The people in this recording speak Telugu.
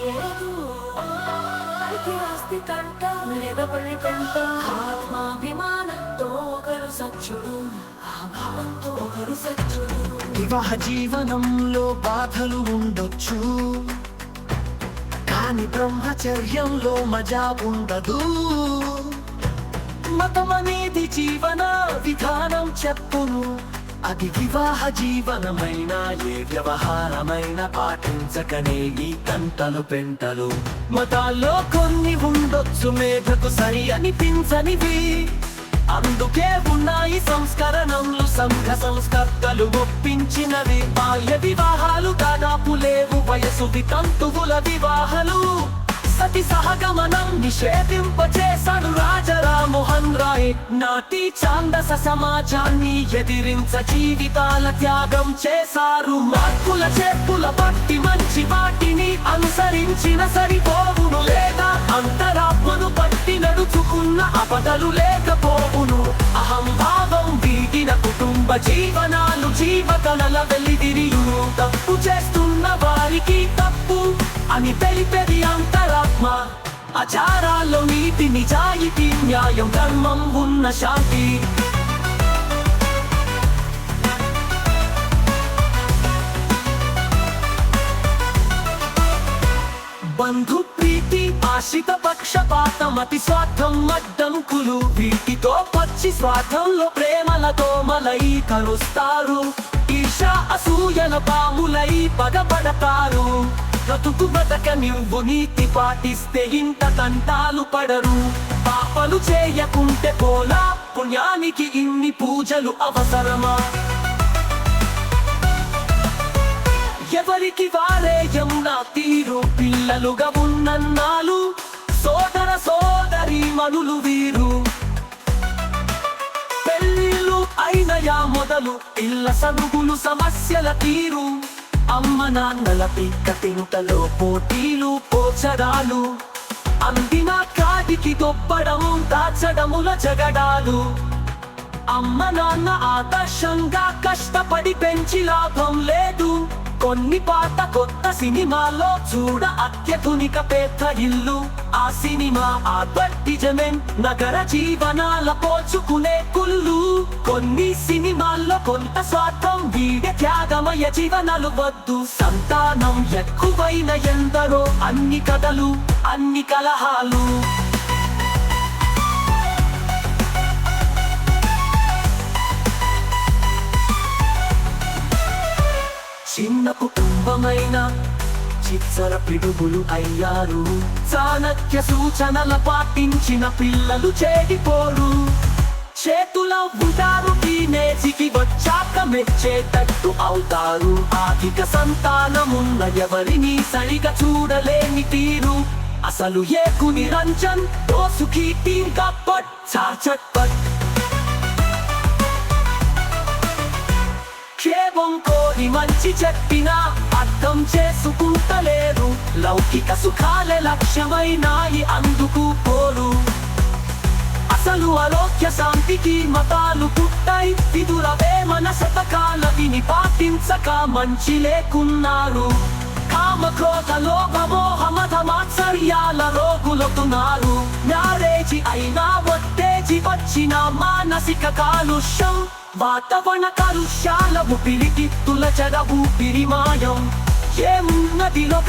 లేదు. ఆస్తి కంట నిలబడి కంట ఆత్మాభిమానంతో ఒకరు సచ్చుడు, ఆ భావంతో ఒకరు సచ్చుడు. వివాహ జీవనంలో బాధలు ఉండొచ్చు, కాని బ్రహ్మచర్యంలో మజా ఉండదు. మతమనేది జీవన విధానం చెప్పును, అది వివాహ జీవనమైన ఏ వ్యవహారమైన పాటించకనే ఈ తంటలు పెంటలు. మతాల్లో కొన్ని ఉండొచ్చు మేధకు సరి అనిపించనివి, అందుకే ఉన్నాయి సంస్కరణలు సంఘ సంస్కర్తలు ఒప్పించినవి. బాల్య వివాహాలు దాదాపు లేవు, వయసు వితంతువుల వివాహాలు. సతి సహగమనం నిషేధింపచేశాడు రాజా రామ్మోహన్ రాయ్. నాటి ఛాందస సమాజాన్ని ఎదిరించ జీవితాల త్యాగం చేశారు. మార్పుల చేర్పుల బట్టి మంచి వాటిని అనుసరించిన సరిపోవును, లేదా అంతరాత్మను బట్టి నడుచుకున్న అపదలు లేకపోవును. అహంభావం వీగిన కుటుంబ జీవనాలు జీవకళల వెలిదిరియును. తప్పు చేస్తున్న వారికి తప్పు అని తెలిపేది అంతరాత్మ. ఆచారాల్లో నీతి నిజాయితీ న్యాయం ధర్మం ఉన్న శాంతి. బంధు ప్రీతి ఆశ్రిత పక్షపాతం అతి స్వార్థం అడ్డంకులు, వీటితో పచ్చి స్వార్థంలో ప్రేమలతో మలై కలుస్తారు. ఈర్ష అసూయల పాములై పగబడతారు. బ్రతుకు బ్రతక నువ్వు నీతి పాటిస్తే ఇంత తంటాలు పడరు. పాపలు చేయకుంటే పోలా, పుణ్యానికి ఇన్ని పూజలు అవసరమా? ఎవరికి వారే యమునా తీరు, పిల్లలుగా ఉన్నన్నాళ్ళు సోదర సోదరి మనులు వీరు. పెళ్ళిళ్ళు అయినయా మొదలు ఇళ్ళ సరుగులు సమస్యల తీరు. అమ్మ నాన్నల పిక్క తినుటలో పోటీలు పోచడాలు, అందిన కాడికి దొబ్బడం దాచడముల జగడాలు. అమ్మ నాన్న ఆదర్శంగా కష్టపడి పెంచి లాభం లేదు. కొన్ని పాత కొత్త సినిమాలో చూడ అత్యధునిక పెద్ద ఇల్లు. ఆ సినిమా అడ్వర్టిజమెంట్ నగర జీవనాల పోల్చుకునే కుళ్ళు. కొన్ని సినిమాల్లో కొంత స్వార్థం వీడే త్యాగమయ జీవనాలు వద్దు. సంతానం ఎక్కువైన ఎందరో అన్ని కథలు అన్ని కలహాలు. చిన్న కుటుంబమైన చిచ్చర పిడుగులు అయ్యారు. చాణక్య సూచనల పాటించిన పిల్లలు చెడిపోరు. చేతుల ఉంటారు, టీనేజీకి వచ్చాక మెచ్చేటట్టు అవుతారు. ఆర్థిక సంతానమున్న ఎవరిని సరిగా చూడలేని తీరు. అసలు ఏకు నిరంజన్ దోసుకి టీం కప్పట్ చాచట్పట్. క్షేమం కోరి మంచి చెప్పినా అర్థం చేసుకుంటలేరు. లౌకిక సుఖాలే లక్ష్యమైనాయి అందుకు పోరు. అసలు ఆరోగ్య శాంతికి మతాలు పుట్టాయి. విదుర వేమన శతకాల విని పాటించక మంచి లేకున్నారు. కామ క్రోధ లోభ మోహ మత మాత్సర్యాల రోగులవుతున్నారు. మ్యారేజీ అయినా ఒత్తేజీ వచ్చిన మానసిక కాలుష్యం. వాతావరణ కాలుష్యాల ఊపిరితిత్తుల చెడ ఊపిరి మాయం. ఏమున్నది లోకం